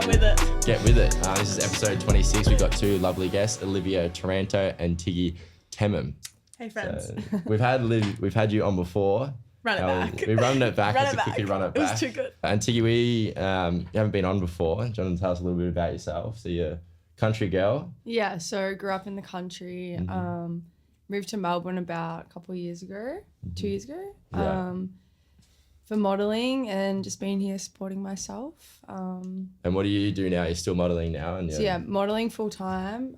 with it. Get with it. This is episode 26. We've got two lovely guests, Olivia Taranto and Tiggi Temam. Hey, friends. So we've had you on before. Run it back. We're running it back. Run it Let's quickly run it back. It was too good. And Tiggi, you haven't been on before. Do you want to tell us a little bit about yourself? So you're a country girl. Yeah, so grew up in the country. Moved to Melbourne about a couple of years ago, 2 years ago. Yeah. For modelling and just being here supporting myself. And what do you do now? You're still modelling now? And So yeah, modelling full time.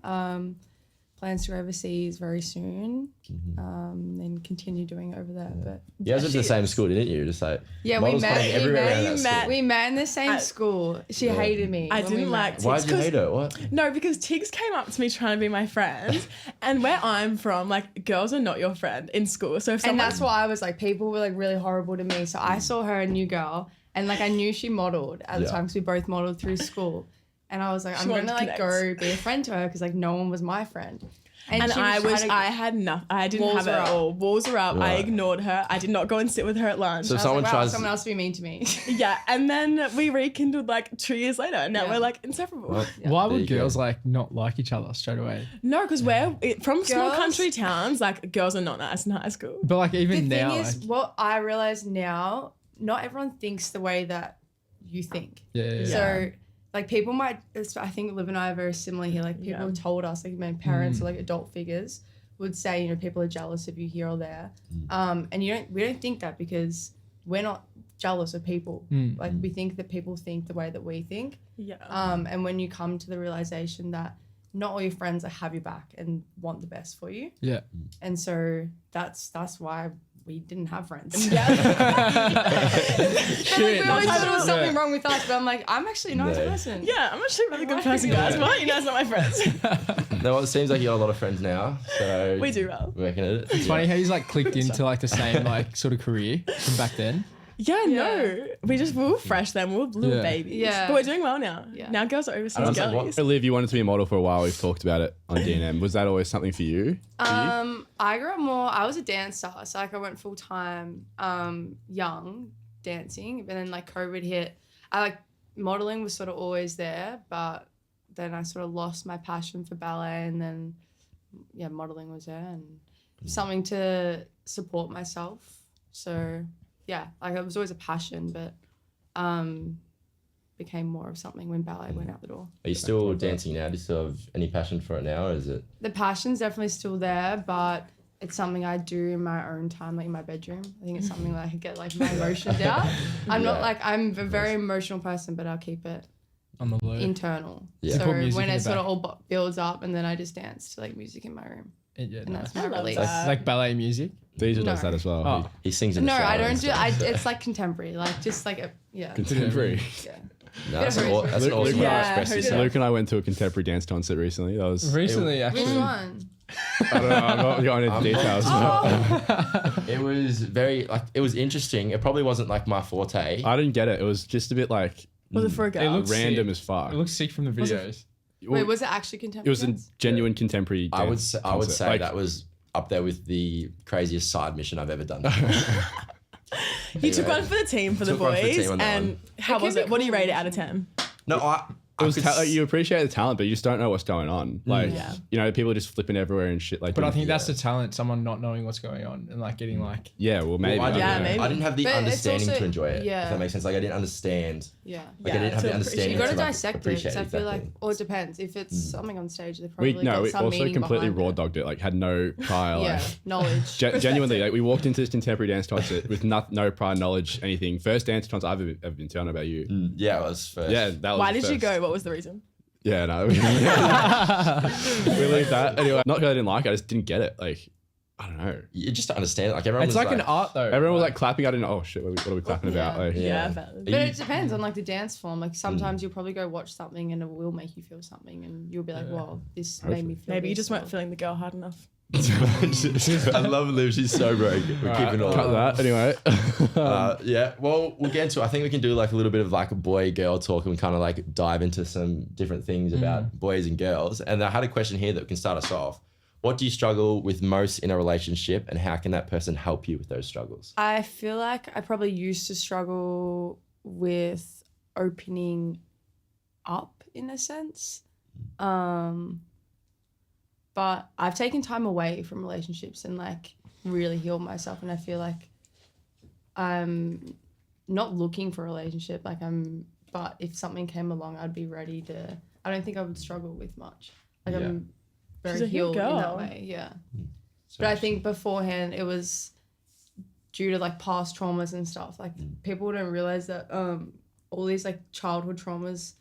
Plans to go overseas very soon. Then continue doing over there. But you guys went to the same school, didn't you? Just like yeah, we met. We We met in the same school. She hated me. I didn't like Tiggs. Why did you hate her? What? No, because Tiggs came up to me trying to be my friend, and where I'm from, like, girls are not your friend in school. So if someone... And that's why I was like, people were like really horrible to me. So I saw her, a new girl, and like I knew she modelled at the time because we both modelled through school. And I was like, I'm going to like go be a friend to her because like no one was my friend. And I had nothing. I didn't have it at all. Walls were up. Right. I ignored her. I did not go and sit with her at lunch. So someone tries... someone else to be mean to me. Yeah. And then we rekindled like 2 years later. And now we're like inseparable. Well, why would girls like not like each other straight away? No, because we're from small country towns. Like girls are not nice in high school. But like even the now, thing is, what I realize now, not everyone thinks the way that you think. Yeah. So like people might, I think Liv and I are very similar here. Like people have told us, like my parents or like adult figures would say, you know, people are jealous of you here or there. And we don't think that because we're not jealous of people. Like we think that people think the way that we think. Yeah. And when you come to the realization that not all your friends have your back and want the best for you. Yeah. And so that's why we didn't have friends. Yeah. But like, we always thought there was something wrong with us, but I'm like, I'm actually a nice person. Yeah, I'm actually a really good person, guys. Why are you guys not my friends? No, well, it seems like you got a lot of friends now. So we do well. Working at it. It's funny how he's like clicked into like the same like sort of career from back then. Yeah, no. We were fresh then. We were little babies. Yeah. But we're doing well now. Yeah. Now girls are overseas girlies. Liv, you wanted to be a model for a while. We've talked about it on DNM. Was that always something for you? I grew up more, I was a dancer. So like I went full time young dancing. But then like COVID hit. Modeling was sort of always there, but then I sort of lost my passion for ballet, and then modeling was there and something to support myself. So yeah, like it was always a passion, but became more of something when ballet went out the door. Are you still dancing now? Do you still have any passion for it now, or is it? The passion's definitely still there, but it's something I do in my own time, like in my bedroom. I think it's something that I can get like my emotions out. I'm not like, I'm a very emotional person, but I'll keep it On the low. internal. Yeah. So Put music when in it the sort of back. all builds up, and then I just dance to like music in my room. Yeah, And nice. that's my release. Like ballet music. Diezel does that as well. Oh. He sings in the No, shower I and don't do. stuff. It's like contemporary, like just like Contemporary. yeah. No, that's an awesome way to express yourself. Luke and I went to a contemporary dance concert recently. That was Recently, Which actually. one? I don't know. I'm not going into details. It was it was interesting. It probably wasn't like my forte. I didn't get it. It was just a bit like Was it for a girl? It looks random sick. as fuck. It looks sick from the videos. Wait, was it actually It contemporary? was a dance? genuine contemporary dance I would concert. say Like, that was up there with the craziest side mission I've ever done. You took one for the team, for the Took one for the boys. team on that And one. how It was can it? be What do you cool. rate it out of 10? No, it was you appreciate the talent, but you just don't know what's going on. Like, you know, people are just flipping everywhere and shit. Like, But I think that's the talent, someone not knowing what's going on and like getting like... yeah, well, maybe. I Yeah, didn't, maybe. I didn't have the But it's understanding also- to enjoy it. yeah. If that makes sense. Like I didn't understand. Yeah. Like I didn't have the to understanding. You got to to like, dissect it, appreciate because I feel like, exactly. or it depends. If it's something on stage, they We probably got some also meaning completely behind raw it. dogged it. Like, had no prior. Yeah, Like, knowledge. genuinely, like we walked into this contemporary dance concert with no prior knowledge, anything. First dance concert I've ever been to. I don't know about you. Yeah, it was first. Yeah, that was. Why the did you first. go? What was the reason? Yeah, no. We leave that anyway. Not because I didn't like it. I just didn't get it. Like, I don't know. You just to understand. Like everyone It's was like an art though. Everyone was like clapping. I didn't know. Oh shit, what are we clapping about? Like, Yeah. But it depends on like the dance form. Like sometimes you'll probably go watch something and it will make you feel something, and you'll be like, "Wow, this made me feel." Maybe you this," just or- weren't feeling the girl hard enough. I love Liv. She's so broke. We're keeping all cut that anyway. yeah, well, we'll get into it. I think we can do like a little bit of like a boy-girl talk and kind of like dive into some different things about boys and girls. And I had a question here that can start us off. What do you struggle with most in a relationship, and how can that person help you with those struggles? I feel like I probably used to struggle with opening up in a sense. But I've taken time away from relationships and like really healed myself, and I feel like I'm not looking for a relationship. But if something came along, I'd be ready to. I don't think I would struggle with much. Like I'm very healed in that way. Yeah. But I think beforehand it was due to like past traumas and stuff. Like people don't realize that all these like childhood traumas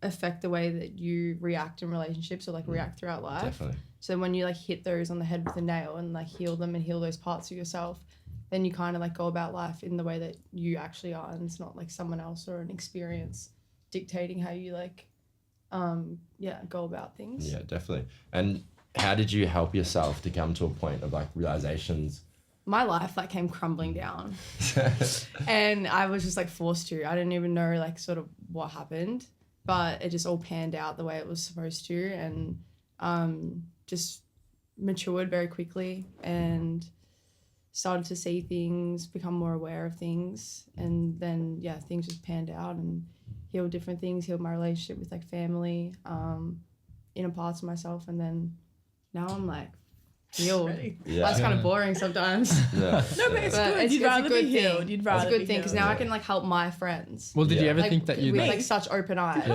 affect the way that you react in relationships or like react throughout life. Definitely. So when you like hit those on the head with a nail and like heal them and heal those parts of yourself, then you kind of like go about life in the way that you actually are, and it's not like someone else or an experience dictating how you like go about things. Yeah, definitely. And how did you help yourself to come to a point of like realizations? My life like came crumbling down and I was just like forced to. I didn't even know like sort of what happened, but it just all panned out the way it was supposed to, and just matured very quickly and started to see things, become more aware of things, and then things just panned out and healed different things, healed my relationship with like family, inner parts of myself, and then now I'm like healed. That's kind of boring sometimes. No, but it's good. You'd rather be healed. You'd rather it's a good thing because now I can like help my friends. Well, did you ever like, think that you'd with like such open eyes?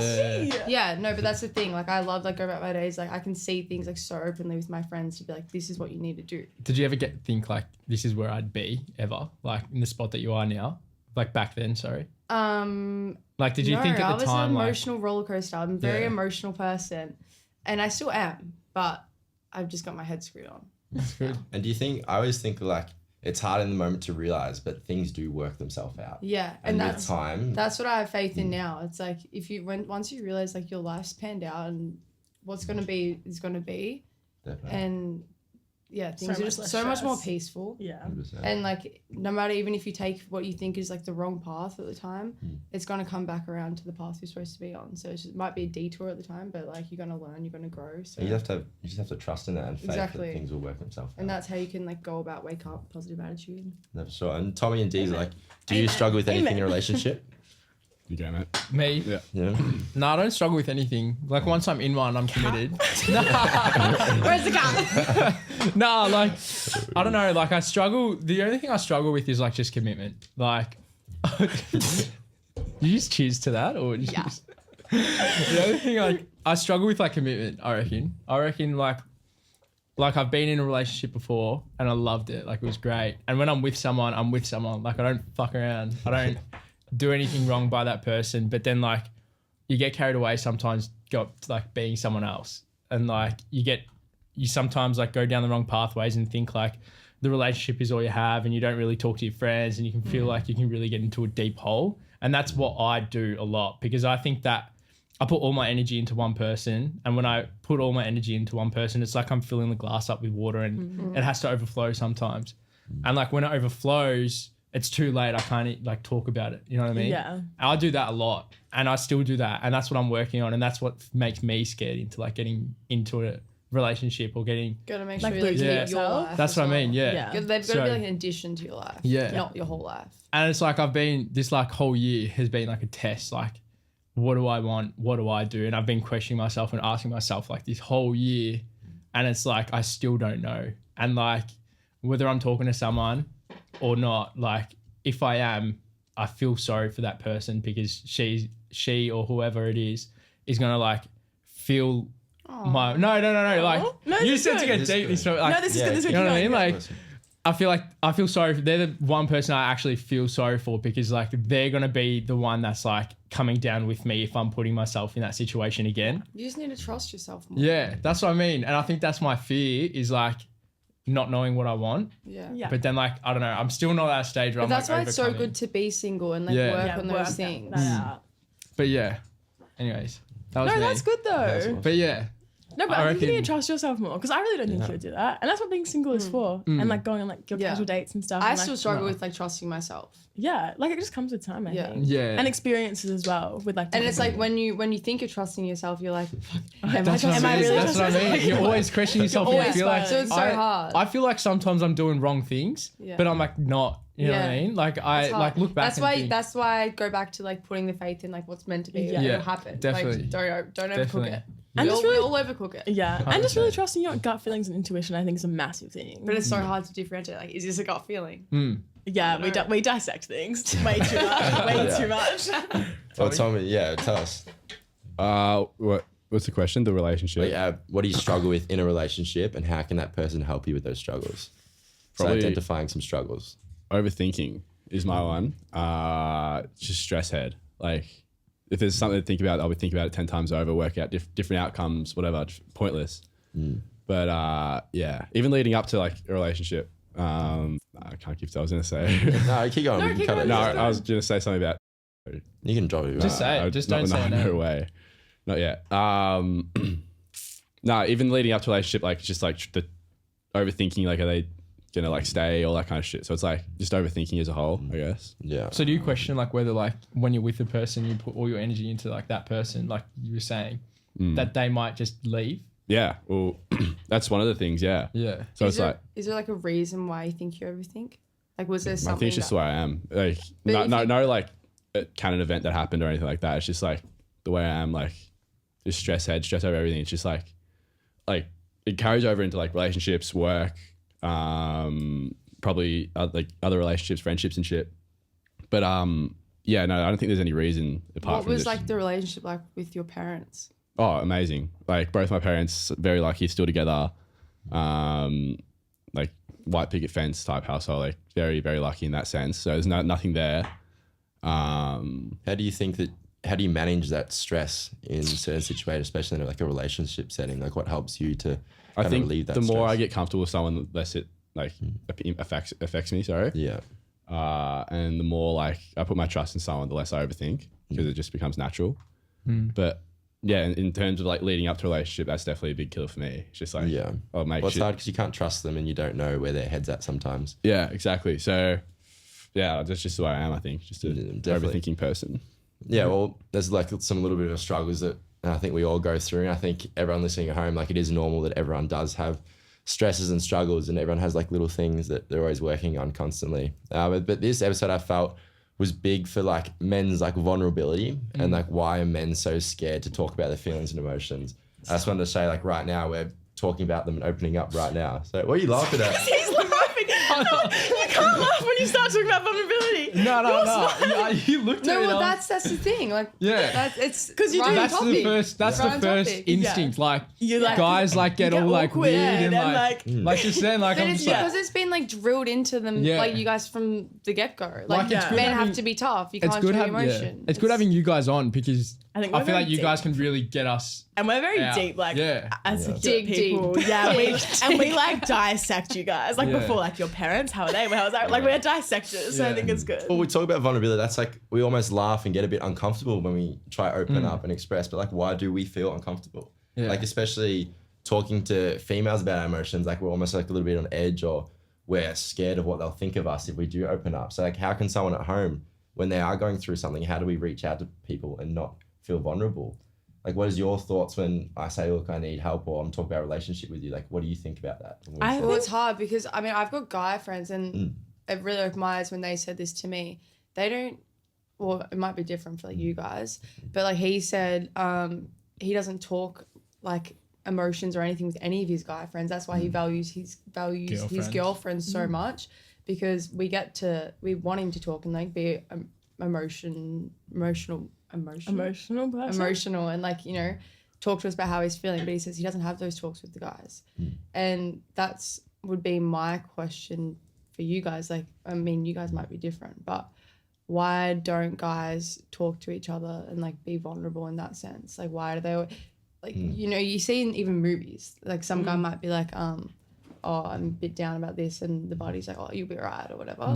Yeah. No, but that's the thing. Like I love like go about my days. Like I can see things like so openly with my friends to be like, this is what you need to do. Did you ever think like this is where I'd be ever, like in the spot that you are now, like back then? Sorry. Like, did you think at the time? I was an emotional roller coaster. I'm a very emotional person, and I still am, but I've just got my head screwed on. That's good. And do you think, I always think like it's hard in the moment to realize, but things do work themselves out. Yeah. And that's time. That's what I have faith in now. It's like once you realize like your life's panned out and what's going to be is going to be. Definitely. And things are just so much more peaceful. Yeah. 100%. And like no matter, even if you take what you think is like the wrong path at the time, it's going to come back around to the path you're supposed to be on. So it might be a detour at the time, but like you're going to learn, you're going to grow. So you just have to trust in that and faith that things will work themselves out. And that's how you can like go about wake up, positive attitude. No, for sure. And Tommy and Diezel, like, do you struggle with anything in a relationship? You go, mate. Me? Yeah. No, I don't struggle with anything. Like once I'm in one, I'm committed. Where's the cat? No, like I don't know. Like I struggle. The only thing I struggle with is like just commitment. Like, you just cheers to that, or just the only thing I struggle with like commitment. I reckon like I've been in a relationship before and I loved it. Like it was great. And when I'm with someone, I'm with someone. Like I don't fuck around. I don't do anything wrong by that person. But then like you get carried away sometimes, go up to like being someone else, and like you sometimes like go down the wrong pathways and think like the relationship is all you have, and you don't really talk to your friends, and you can feel like you can really get into a deep hole. And that's what I do a lot, because I think that I put all my energy into one person, and when I put all my energy into one person, it's like I'm filling the glass up with water, and it has to overflow sometimes. And like when it overflows, it's too late. I can't like talk about it. You know what I mean? Yeah. I do that a lot, and I still do that, and that's what I'm working on, and that's what makes me scared into like getting into a relationship or getting. Gotta make like sure you live your life. That's what I mean. Yeah. Yeah. They've got to be like an addition to your life. Yeah. Not your whole life. And it's like this like whole year has been like a test. Like, what do I want? What do I do? And I've been questioning myself and asking myself like this whole year, and it's like I still don't know. And like whether I'm talking to someone or not, like if I am, I feel sorry for that person, because she or whoever it is gonna like feel my no. Like you said to get deep. This is good. You know what I mean? Like I feel sorry for, they're the one person I actually feel sorry for, because like they're gonna be the one that's like coming down with me if I'm putting myself in that situation again. You just need to trust yourself more. Yeah, that's what I mean. And I think that's my fear, is like not knowing what I want. Yeah. But then like I don't know, I'm still not at that stage where But I'm that's like why it's so overcoming. good to be single and like work on those things. But yeah. Anyways, that was me. That's good though. But yeah. No, but I think you need to trust yourself more, because I really don't think you would do that. And that's what being single is for. And like going on like your casual dates and stuff. I and, still like, struggle with like trusting myself. Yeah, like it just comes with time, I think. Yeah. And experiences as well with like. And it's like when you think you're trusting yourself, you're like, am I really That's what I mean. You're always questioning yourself. You're You feel like always so it's so hard. I feel like sometimes I'm doing wrong things, but I'm like not. You know what I mean? Like I It's hard. like look back. That's why I go back to like putting the faith in like what's meant to be. Yeah. It'll happen. Definitely. Like, don't overcook Definitely. it. And We just all, really- we all overcook it. Yeah, and just really 100%. trusting your gut feelings and intuition, I think, is a massive thing. But it's so hard to differentiate. Like, is this a gut feeling? Yeah, we dissect things way too much. Way too much. Well, Tommy, tell us. What's the question? The relationship. What do you struggle with in a relationship, and how can that person help you with those struggles? Probably- So identifying some struggles. Overthinking is my one. Just stress head. Like, if there's something to think about, I would think about it 10 times over, work out different outcomes, whatever, just pointless. But even leading up to like a relationship, I can't keep what I was going to say. No, keep going. we can keep cut going. it. No, I was going to say something about. You can drop it. Just say it. Just don't say it. No way. Not yet. No, even leading up to a relationship, like just like the overthinking, like are they gonna like stay, all that kind of shit. So it's like just overthinking as a whole, I guess. Yeah. So do you question like whether like when you're with a person, you put all your energy into like that person, like you were saying, that they might just leave? Yeah. Well, that's one of the things. Yeah. Yeah. So is it's there, like, is there like a reason why you think you overthink? Like, was there something? I think it's just the way I am. Like, But no, like a canon event that happened or anything like that. It's just like the way I am, like just stress over everything. It's just like it carries over into like relationships, work, probably like other relationships, friendships and shit. But yeah, no, I don't think there's any reason apart What from was just, like the relationship like with your parents? oh, amazing. Like both my parents, very lucky, still together. Like white picket fence type household, like very, very lucky in that sense. So there's nothing there. How do you manage that stress in certain situations, especially in like a relationship setting? Like what helps you to I think relieve that the more stress? I get comfortable with someone, the less it like affects me. Sorry. Yeah. And the more like I put my trust in someone, the less I overthink because it just becomes natural. But yeah, in terms of like leading up to a relationship, that's definitely a big killer for me. It's just like, I'll make Well, it's shit. hard because you can't trust them and you don't know where their head's at sometimes. Yeah, exactly. So yeah, that's just the way I am, I think. Just an definitely. overthinking person. Yeah, well, there's like some little bit of struggles that I think we all go through. And I think everyone listening at home, like it is normal that everyone does have stresses and struggles and everyone has like little things that they're always working on constantly. But this episode I felt was big for like men's like vulnerability and like why are men so scared to talk about their feelings and emotions. I just wanted to say like right now we're talking about them and opening up right now. So what are you laughing at? He's laughing. You can't laugh when you start talking about vulnerability. No. You looked at No, me. well, and that's the thing. Like, Yeah. it's 'Cause you do- right on that's the topic. first. That's Right the on first topic. instinct. Like You like guys like get all like awkward weird and like like just then like But I'm it's just like, because it's been like drilled into them, Yeah. like you guys from the get go. Like, Like, it's good men having- have to be tough. You it's can't good show having emotion. it's good having you guys on because I think I we're feel very like you deep. guys can really get us. And we're very out. deep, like Yeah. as Yeah. secure Dig people. deep. Yeah, Dig and we like dissect you guys. Like Yeah. before, like your parents, how are they? How was that? Like we're dissectors, so I Yeah. think it's good. Well, we talk about vulnerability. That's like we almost laugh and get a bit uncomfortable when we try to open up and express. But like, why do we feel uncomfortable? Yeah. Like, especially talking to females about our emotions, like we're almost like a little bit on edge or we're scared of what they'll think of us if we do open up. So like, how can someone at home, when they are going through something, how do we reach out to people and not feel vulnerable? Like, what is your thoughts when I say, look, I need help or I'm talking about a relationship with you? Like, what do you think about that? Well, it's hard because I mean I've got guy friends and it really opened my eyes when they said this to me. They don't. Well, it might be different for like you guys, but like he said, he doesn't talk like emotions or anything with any of his guy friends. That's why he values his girlfriends so much because we want him to talk and like be emotional and like, you know, talk to us about how he's feeling, but he says he doesn't have those talks with the guys. And that's would be my question for you guys. Like, I mean, you guys might be different, but why don't guys talk to each other and like be vulnerable in that sense? Like, why do they like, you know, you see in even movies, like some guy might be like, oh, I'm a bit down about this, and the buddy's like, oh, you'll be right or whatever.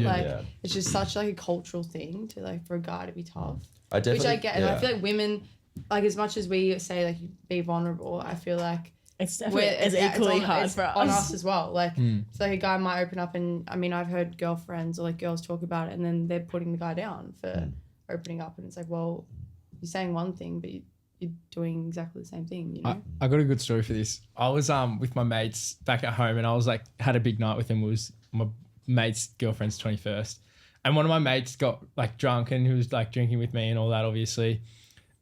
It's just such like a cultural thing to like for a guy to be tough. Which I get, and I feel like women, like as much as we say like be vulnerable, I feel like It's definitely it's equally hard for us. on us as well. Like it's like a guy might open up, and I mean I've heard girlfriends or like girls talk about it, and then they're putting the guy down for opening up, and it's like, well, you're saying one thing, but you're doing exactly the same thing, you know. I got a good story for this. I was with my mates back at home, and I was like had a big night with them. It was my mate's girlfriend's 21st, And one of my mates got like drunk and he was like drinking with me and all that, obviously.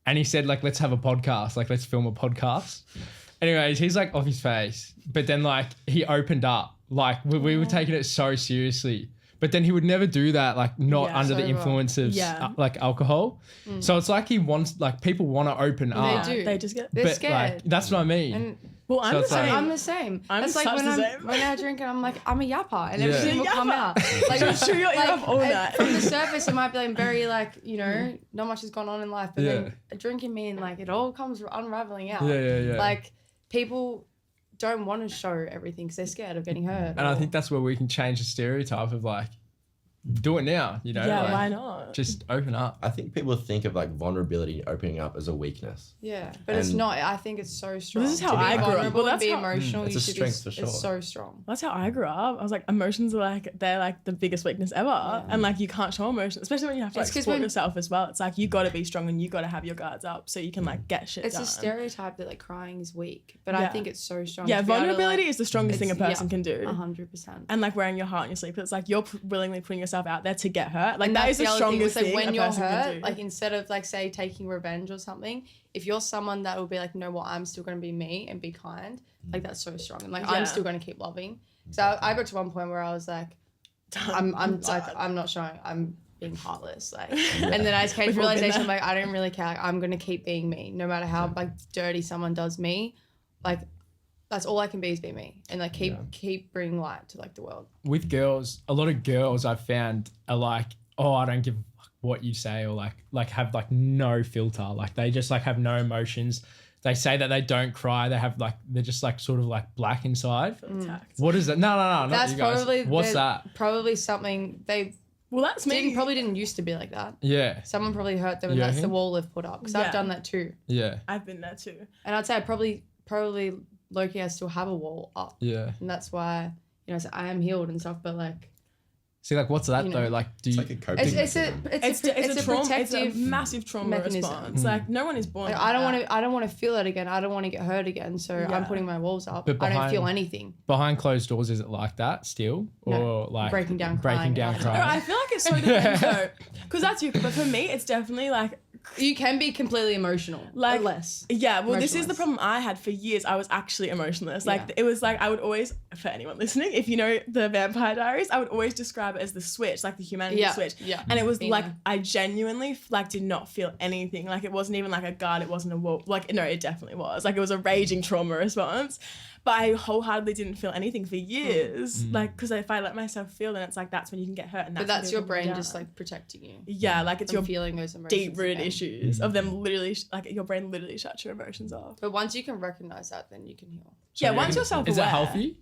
And he said, like, let's have a podcast. Like, let's film a podcast. Anyways, he's like off his face. But then like he opened up. Like we were taking it so seriously. But then he would never do that, like not under the influence of like alcohol. So it's like he wants, like people want to open up. They do. They just get... They're scared. Like, that's what I mean. And Well, I'm the same. I'm the same. I'm That's like such when the I'm same. when I drink and I'm like, I'm a yapper and Yeah. everything will come out. Like I'm sure you're up all night. From the surface it might be like very like, you know, not much has gone on in life. But then drinking me and like it all comes unraveling out. Yeah. Like people don't want to show everything because they're scared of getting hurt. And I think that's where we can change the stereotype of like, do it now, you know? Yeah, like, why not? Just open up. I think people think of like vulnerability, opening up as a weakness. Yeah, but it's And- not. I think it's so strong. This is how To be I grew up. vulnerable Well, and be that's how- emotional. It's you a should strength be, for sure. It's so strong. That's how I grew up. I was like, emotions are like, they're like the biggest weakness ever. And like, you can't show emotions, especially when you have to like It's 'cause support when- yourself as well. It's like, you got to be strong and you got to have your guards up so you can like get shit It's done. a stereotype that like crying is weak, but I Yeah. think it's so strong. Yeah, to be able to, vulnerability like, is the strongest thing a it's- person can do. 100%. And like wearing your heart on your sleeve, it's like you're willingly putting yourself out there to get hurt. Like And that that's is the other strongest It's thing like when a you're person can hurt, do. like instead of like say taking revenge or something, if you're someone that will be like, no, well, I'm still going to be me and be kind, like that's so strong. And like Yeah. I'm still going to keep loving. So I got to one point where I was like, I'm like I'm not showing. I'm being heartless. Like, and then I just came to We've all been realization there. like I don't really care. Like, I'm going to keep being me, no matter how like dirty someone does me. Like that's all I can be is be me, and like keep bringing light to like the world. With girls, a lot of girls I've found are like, oh, I don't give a fuck what you say, or like have like no filter. Like they just like have no emotions. They say that they don't cry. They have like, they're just like sort of like black inside. attacked. What is that? No, not That's you guys. probably What's that? Probably something they Well, that's me. probably didn't used to be like that. Yeah. Someone probably hurt them, and You that's the reckon? wall they've put up. Because Yeah. I've done that too, Yeah. I've been there too. and I'd say I probably Loki, I still have a wall up, Yeah. and that's why so I am healed and stuff. But like, See, like, what's that You know. though? Like, do It's you? like a coping it's a mechanism. it's a trauma. protective. It's a massive trauma mechanism. response. Like no one is born. Like, like I don't want to feel it again. I don't want to get hurt again. So Yeah. I'm putting my walls up. But I don't behind- feel anything. Behind closed doors, is it like that still, or No. like Breaking down breaking crying. down No, No, I crying? feel like it's so depends though, because that's you. But for me, it's definitely like You can be completely emotional, Like- but less. yeah. Well, this is the Emotionless. problem I had for years. I was actually emotionless. Like Yeah. it was like I would always, for anyone listening, if you know the Vampire Diaries, I would always describe it as the switch, like the humanity switch. Yeah. And it was Been like there. I genuinely like did not feel anything. Like it wasn't even like a guard. It wasn't a wall. Like no, it definitely was. Like it was a raging trauma response. But I wholeheartedly didn't feel anything for years. Like because if I let myself feel, then it's like that's when you can get hurt. And But when that's people your brain come just down. like protecting you. Yeah, like it's From your feeling those emotions. deep-rooted again. issues of them literally like your brain literally shuts your emotions off. But once you can recognize that, then you can heal. Yeah, you once reckon- you're self-aware. Is it healthy?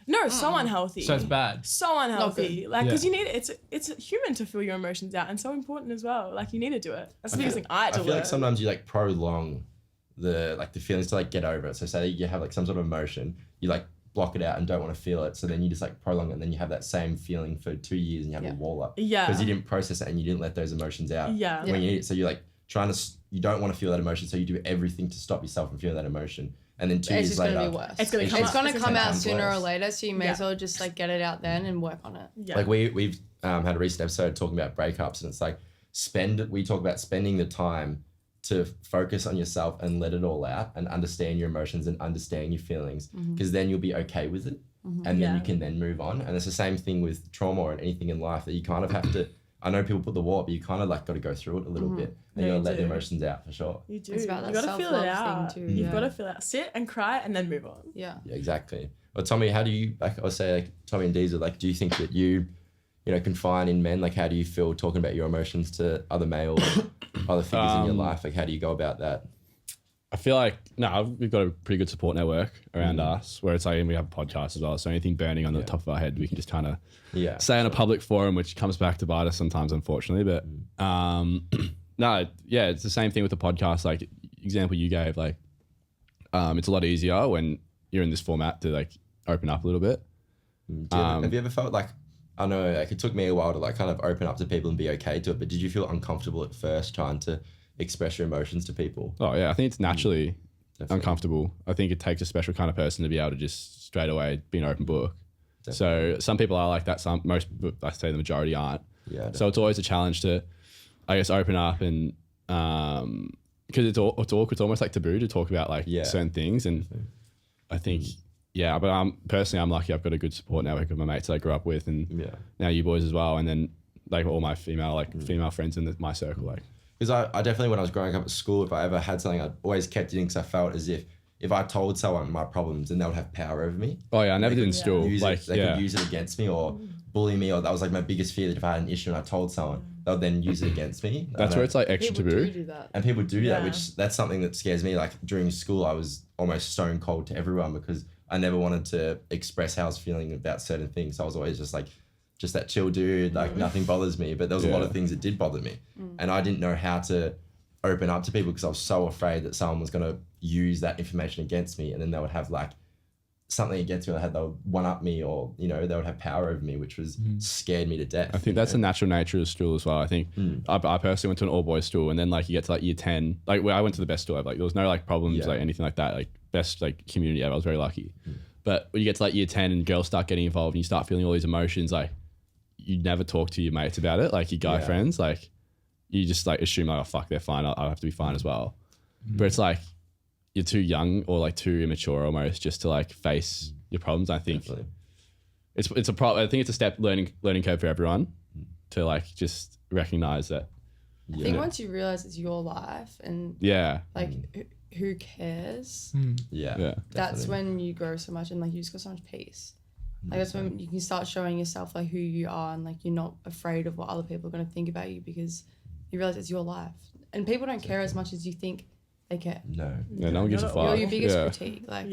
No, so unhealthy. So it's bad. So unhealthy. good. Like, because Yeah. you need it's human to feel your emotions out and so important as well. Like, you need to do it. That's the I biggest feel- thing I had to I feel like learn. sometimes you like prolong the feelings to like get over it. So say you have like some sort of emotion, you like block it out and don't want to feel it. So then you just like prolong it, and then you have that same feeling for 2 years and you have Yeah. a wall up. Yeah. Because you didn't process it and you didn't let those emotions out. Yeah. When you so you're like trying to you don't want to feel that emotion, so you do everything to stop yourself from feeling that emotion. And then 2 It's years just later, gonna be worse. It's gonna come It's out. gonna It's come gonna out come sooner or worse. later, so you may Yeah. as well just like get it out then and work on it. Yeah. like we've had a recent episode talking about breakups, and it's like we talk about spending the time to focus on yourself and let it all out and understand your emotions and understand your feelings, because then you'll be okay with it, and then Yeah. you can then move on. And it's the same thing with trauma or anything in life, that you kind of have to, I know people put the wall up, but you kind of like got to go through it a little bit, and Yeah, you you gotta let the do. emotions out for sure. You do. It's about You that gotta feel it self-love out. thing too, You've yeah. got to feel it out. Sit and cry and then move on. Yeah. Yeah, exactly. Well, Tommy, how do you, like I say, like Tommy and Diezel, like do you think that you confine in men? Like how do you feel talking about your emotions to other male, other figures in your life? Like how do you go about that? I feel like we've got a pretty good support network around us, where it's like, and we have a podcast as well. So anything burning on the top of our head, we can just kind of Yeah. say in a public forum, which comes back to bite us sometimes, unfortunately. But no, yeah, it's the same thing with the podcast. Like example you gave, like it's a lot easier when you're in this format to like open up a little bit. Have you ever felt like, I know like it took me a while to like kind of open up to people and be okay to it, but did you feel uncomfortable at first trying to express your emotions to people? Oh yeah, I think it's naturally Definitely. uncomfortable. I think it takes a special kind of person to be able to just straight away be an open book. So some people are like that. Most, I say the majority aren't. Yeah. So it's always a challenge to, I guess, open up and because it's awkward. It's almost like taboo to talk about like certain things. And I think, but I'm lucky. I've got a good support network of my mates that I grew up with, and now you boys as well. And then like all my female friends in my circle, like. Because I definitely, when I was growing up at school, if I ever had something, I always kept it in because I felt as if I told someone my problems, then they would have power over me. Oh yeah, I never did in school. They could use it against me or bully me, or that was like my biggest fear, that if I had an issue and I told someone, they would then use it against me. That's where it's like extra People taboo. do that. And people do that, which that's something that scares me. Like during school, I was almost stone cold to everyone because I never wanted to express how I was feeling about certain things. So I was always just that chill dude, like nothing bothers me. But there was a lot of things that did bother me. And I didn't know how to open up to people because I was so afraid that someone was going to use that information against me, and then they would have like something against me, they would one up me, or they would have power over me, which was scared me to death. I think that's the natural nature of school as well. I think I personally went to an all boys school, and then like you get to like year 10, like where I went to the best school ever, like there was no like problems like anything like that, like best like community ever. I was very lucky. But when you get to like year 10 and girls start getting involved and you start feeling all these emotions, like you never talk to your mates about it, like your guy friends, like you just like assume like, oh fuck, they're fine, I'll have to be fine as well. But it's like you're too young or like too immature almost just to like face your problems. I think it's a problem. I think it's a step learning curve for everyone to like just recognize that. I think once you realize it's your life and like who cares? That's when you grow so much and like you just got so much peace. Like that's when you can start showing yourself like who you are, and like you're not afraid of what other people are going to think about you because you realize it's your life, and people don't care as much as you think they care. No one gives a fuck. You're your biggest critique. Like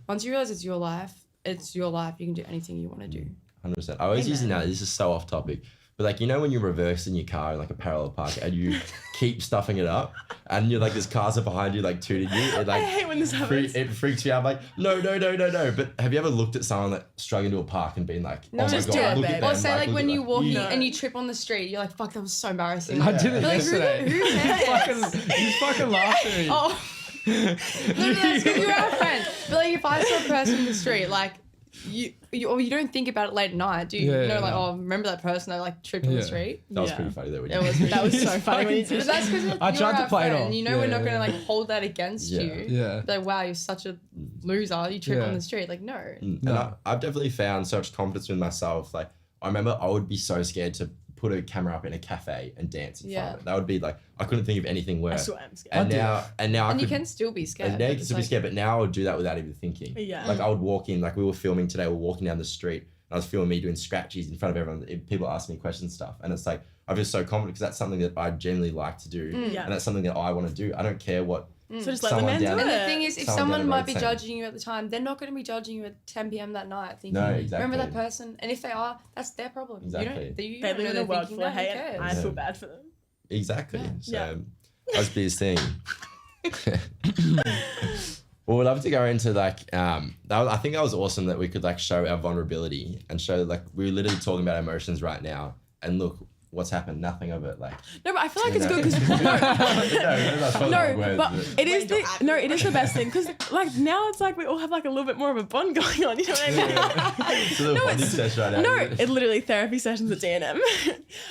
once you realize it's your life. You can do anything you want to do. 100%. I always use it now. This is so off topic. But like, when you reverse in your car in like a parallel park and you keep stuffing it up and you're like, there's cars are behind you like tooting you. It, like, I hate when this happens. It freaks me out. I'm like, no. But have you ever looked at someone that struck into a park and been like, no, oh my just God, do it, look at them. Or say like when you walk in No. and you trip on the street, you're like, fuck, that was so embarrassing. I did it Like, yesterday. who cares? You fucking laughed at me. Oh. No, that's because you're our friend. But like if I saw a person in the street, like you don't think about it late at night, do you? Like, oh, remember that person that like tripped on the street? That was pretty funny though. That was so funny when you did it. it. That's because I tried to play it off. We're not gonna like hold that against you. Yeah. Like, wow, you're such a loser. You trip on the street. Like, no. And I've definitely found so much confidence with myself. Like, I remember I would be so scared to put a camera up in a cafe and dance in front of it. That would be like, I couldn't think of anything worse. I swear I'm scared. And now you can still be scared. And now you can still be scared, but now I would do that without even thinking. Yeah. Like I would walk in, like we were filming today, we're walking down the street, and I was filming me doing scratchies in front of everyone. People ask me questions and stuff, and it's like I'm just so confident because that's something that I generally like to do, and that's something that I want to do. I don't care what. So just let the men do it. And the thing is, if someone might be saying, judging you at the time, they're not going to be judging you at 10 p.m. that night thinking, no, exactly. remember that person? And if they are, that's their problem. Exactly. You they don't live in know a world thinking full of that, who hate. cares? I feel bad for them. Exactly. Yeah. So that was B's thing. Well, we'd love to go into like, I think that was awesome that we could like show our vulnerability and show like we're literally talking about emotions right now, and look what's happened, nothing of it. Like no, but I feel like it's good because it is the best thing because like now it's like we all have like a little bit more of a bond going on. You know what I mean? It's a little bonding session right now. No, it literally therapy sessions at DNM.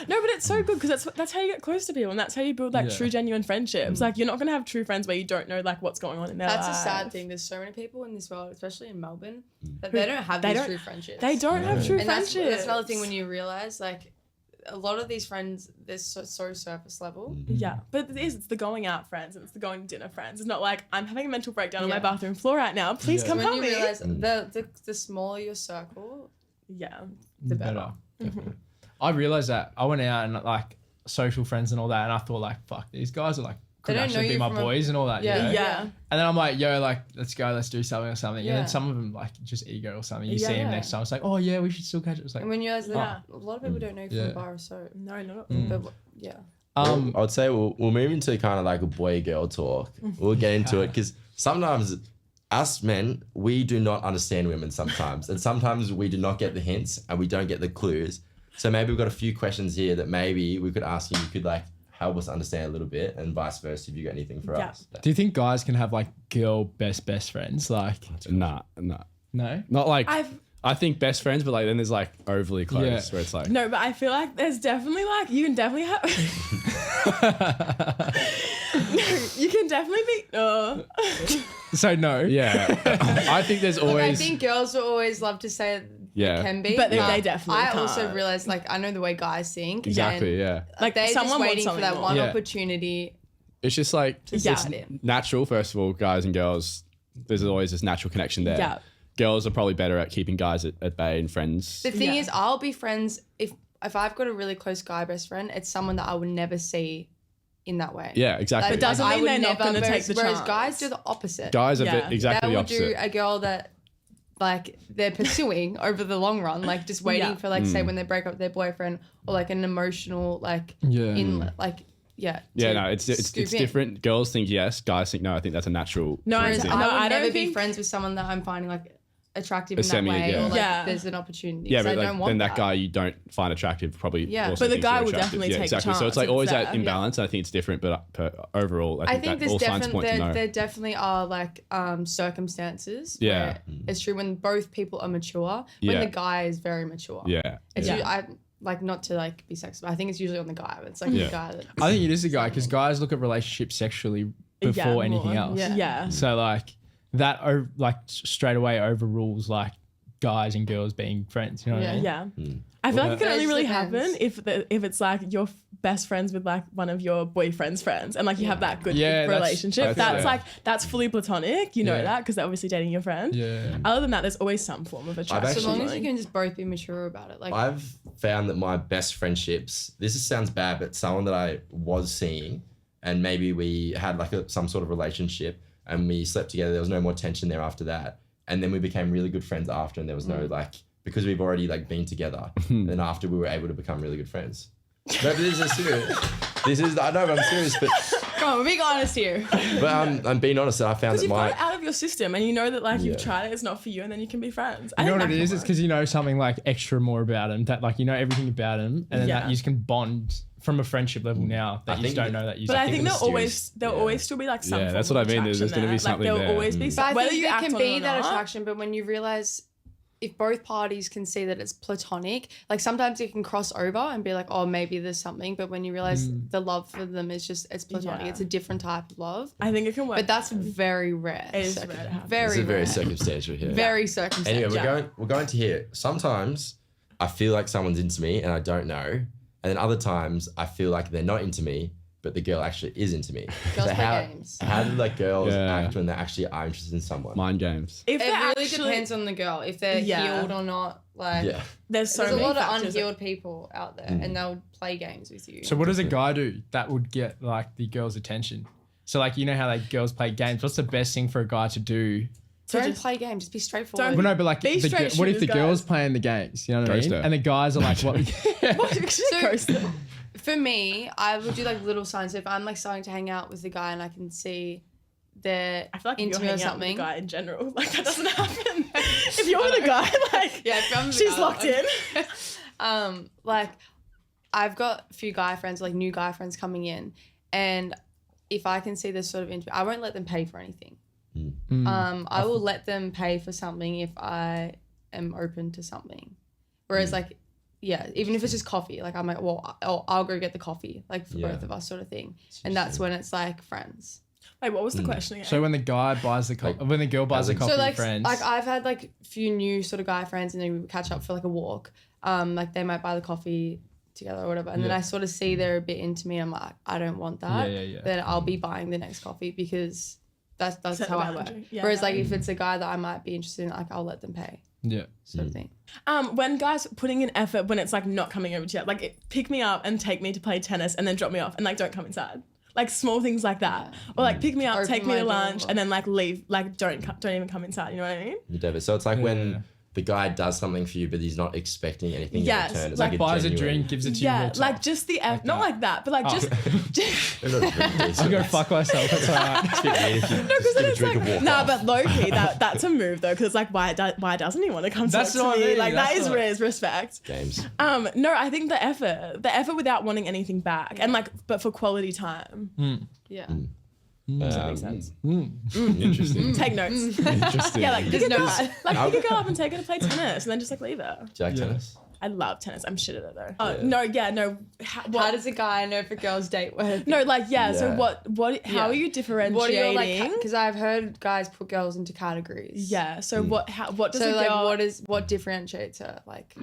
No, but it's so good because that's how you get close to people, and that's how you build like true, genuine friendships. Like you're not gonna have true friends where you don't know like what's going on in their That's life. a sad thing. There's so many people in this world, especially in Melbourne, that they don't have these true friendships. They don't have true and friendships. That's another thing when you realize like a lot of these friends, they're so surface level. Yeah, but it's the going out friends and it's the going to dinner friends. It's not like I'm having a mental breakdown on my bathroom floor right now. Please come help me. When you realize the smaller your circle, the better. I realized that I went out and like social friends and all that, and I thought like, fuck, these guys are like could actually be my boys and all that. Yeah. You know? Yeah. And then I'm like, yo, like, let's go, let's do something or something. And then some of them like just ego or something. You see him next time, it's like, oh yeah, we should still catch it. It's like, and when you realize that a lot of people don't know from a bar or so. No, not. But I would say we'll move into kind of like a boy-girl talk. We'll get into it because sometimes us men, we do not understand women sometimes. And sometimes we do not get the hints and we don't get the clues. So maybe we've got a few questions here that maybe we could ask you. You could like help us understand a little bit, and vice versa if you got anything for us. Do you think guys can have like girl best friends? Like, Nah. no? Not like I think best friends, but like then there's like overly close Yeah. where it's like No, but I feel like there's definitely like you can definitely have. You can definitely be. So no. yeah. I think there's Look, always I think girls will always love to say Yeah. it can be, But they definitely I also can't. realized, like, I know the way guys think. exactly, and, yeah. Like, they're someone just wants waiting for something that more. one Yeah. opportunity. It's just like it's dive in. natural. First of all, guys and girls, there's always this natural connection there. Yeah. Girls are probably better at keeping guys at bay and friends. The thing Yeah. is, I'll be friends if I've got a really close guy best friend. It's someone that I would never see in that way. Yeah, exactly. But doesn't I mean would they're not gonna take the whereas chance. guys do the opposite. Guys are Yeah. exactly They the will do opposite. a girl that like they're pursuing over the long run, like just waiting Yeah. for like say when they break up with their boyfriend or like an emotional like Yeah. in like Yeah, to no, it's scoop in. different. Girls think yes, guys think no. I think that's a natural. No, sort of Whereas thing. No, I would I don't never be think- friends with someone that I'm finding like attractive A in that semi, way, yeah. or like Yeah. there's an opportunity. Yeah, 'cause but I like, don't want then that guy you don't find attractive probably. Yeah. also But the thinks guy you're will attractive. definitely yeah, take the exactly. So it's chance, like always it's that there. imbalance. And I think it's different, but overall, I I think think that there's all signs point to no. there definitely are like circumstances. Yeah. where it's true when both people are mature. When Yeah. the guy is very mature. Yeah, It's Yeah. I like not to like be sexist, but I think it's usually on the guy. It's like Yeah. the guy that I think it is the guy because guys look at relationships sexually before more. anything else. Yeah. So like that, like straight away overrules like guys and girls being friends. You know what I mean? Yeah. I feel like it can It only just really depends. happen if it's like you're best friends with like one of your boyfriend's friends and like you have that good Yeah, that's- relationship. that's- That's that's fully platonic. You know Yeah. that because they're obviously dating your friend. Yeah. Other than that, there's always some form of attraction. so long as actually- you can just both be mature about it. Like I've found that my best friendships, sounds bad, but someone that I was seeing and maybe we had like some sort of relationship and we slept together, there was no more tension there after that. And then we became really good friends after and there was no like, because we've already like been together and after we were able to become really good friends. No, but this is serious. I know, but I'm serious, but come on, we're being honest here. I'm being honest that I found Because that you've got my, it out of your system and you know that like Yeah. you've tried it, it's not for you, and then you can be friends. You know what I it think is? that It's can because you know something like extra more about him. That like you know everything about him, and then Yeah. that you just can bond from a friendship level now that I you think just don't that- know that you. But I think think the there'll always still be like some. Yeah, form that's of what I mean. There's attraction gonna be there. something like, there. There'll always be But I whether think you there act can on it be or that not. attraction, but when you realize if both parties can see that it's platonic, like sometimes it can cross over and be like, oh, maybe there's something. But when you realize the love for them is just, it's platonic. Yeah. It's a different type of love. I think it can work. But that's very rare. It is rare to happen. Very this is very rare. circumstantial here. Very circumstantial. Anyway, we're going to here. Sometimes I feel like someone's into me and I don't know. And then other times I feel like they're not into me, but the girl actually is into me. Girls play how, games. how do like girls Yeah. act when they actually are interested in someone? mind games. if It they're really actually, depends on the girl, if they're Yeah. healed or not. Like, Yeah. there's so there's a many lot of factors. unhealed people out there, and they'll play games with you. So what does a guy do that would get like the girl's attention? So like you know how like girls play games. What's the best thing for a guy to do? don't just- play games. Just be straightforward. Don't- Well, no, but like Be the, straight what if the shooters, girl's guys. playing the games? You know what I mean? Ghost her. And the guys are like, what? So, For me, I would do like little signs. So if I'm like starting to hang out with the guy and I can see they're I feel like if into you're me or hanging out with a something. guy in general, like that doesn't happen. If you're with a guy, like Yeah, if I'm with a she's guy, locked like- in. Like I've got a few guy friends, like new guy friends coming in, and if I can see this sort of into, I won't let them pay for anything. I will let them pay for something if I am open to something. Whereas like, yeah, even if it's just coffee, like I'm like, well, I'll go get the coffee, like for Yeah. both of us, sort of thing. And that's when it's like friends. Wait, what was the question again? So when the guy buys the when the girl buys the coffee, So like, friends. like I've had like a few new sort of guy friends, and then we would catch up for like a walk. Like they might buy the coffee together or whatever, and then Yeah. I sort of see they're a bit into me. I'm like, I don't want that. Yeah. Then I'll be buying the next coffee because that's Set how the I work. boundary. Yeah, Whereas like yeah. if it's a guy that I might be interested in, like I'll let them pay, Yeah. sort of thing. When guys putting in effort when it's like not coming over to you, like pick me up and take me to play tennis and then drop me off and like don't come inside. Like small things like that. Or like pick me up, Open take me my to door. lunch and then like leave, like don't even come inside, you know what I mean? David. So it's like Yeah. when the guy does something for you, but he's not expecting anything Yes, in return. It's like like, Buys a genuine- drink, gives it to you. Yeah, walks like off. just the effort, not that. like that, but like just They're not really I'll go fuck myself. That's all right. It's a bit weird if you just give a drink and walk nah, off. but low key, that's a move though, because like why doesn't he want to come That's talk what to I me? mean, Like that that's is what- is respect. Games. No, I think the effort without wanting anything back, and like, but for quality time. Yeah. Does that make sense? Interesting. Take notes. Interesting. Yeah, like pick a girl, notes. pick a girl up and take her to play tennis, and then just like leave her. Do you like tennis? I love tennis. I'm shit at it though. Yeah. How does a guy know if a girl's date worth? No, like So Yeah. how are you differentiating? What are your like? Because I've heard guys put girls into categories. Yeah. So what does So a like, girl? what differentiates her? Like,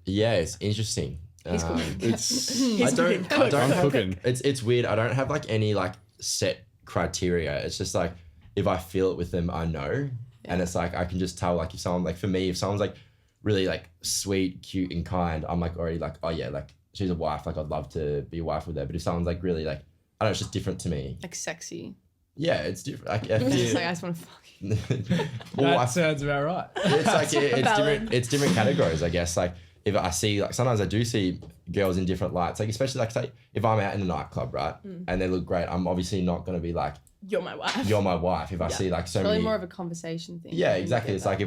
Yeah, it's interesting. he's cooking. I don't I'm have, cooking. it's weird. I don't have like any like set criteria. It's just like if I feel it with them, I know. And it's like I can just tell like if someone like for me, if someone's like really like sweet, cute and kind, I'm like already like, oh yeah, like she's a wife, like I'd love to be a wife with her. But if someone's like really like, I don't know, it's just different to me. like sexy. Yeah, it's different. Like, I It's feel, like I just want to fuck you. well, That sounds about right. it's like it's Valid. different. It's different categories, I guess. Like if I see like sometimes I do see girls in different lights. Like especially like say if I'm out in a nightclub, right, and they look great, I'm obviously not gonna be like You're my wife. you're my wife. If I see like so Really many, more of a conversation thing. yeah, than exactly. you It's get like